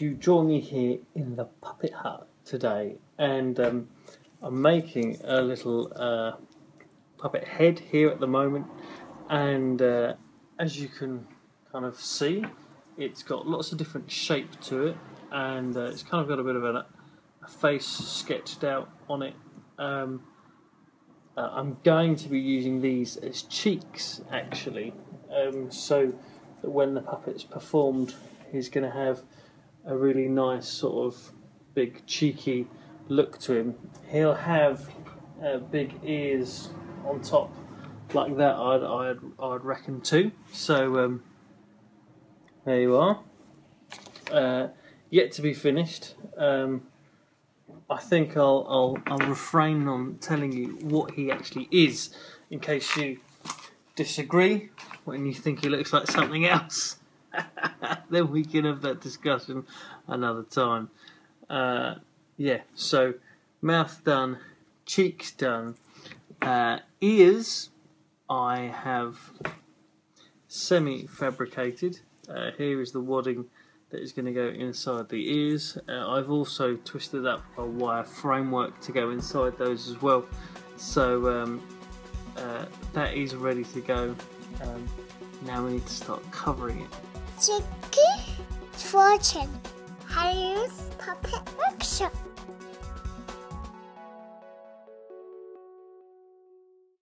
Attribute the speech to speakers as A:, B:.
A: you join me here in the puppet hut today, and I'm making a little puppet head here at the moment, and as you can kind of see, it's got lots of different shape to it, and it's kind of got a bit of a face sketched out on it. I'm going to be using these as cheeks actually, so that when the puppet's performed, he's going to have a really nice sort of big cheeky look to him. He'll have big ears on top like that, I'd reckon too. So there you are. Yet to be finished. I think I'll refrain on telling you what he actually is, in case you disagree when you think he looks like something else. Then we can have that discussion another time. Yeah, so mouth done, cheeks done, ears I have semi-fabricated. Here is the wadding that is going to go inside the ears. I've also twisted up a wire framework to go inside those as well. So that is ready to go. Now we need to start covering it.
B: Thank you for watching Hellyers Puppet Workshop.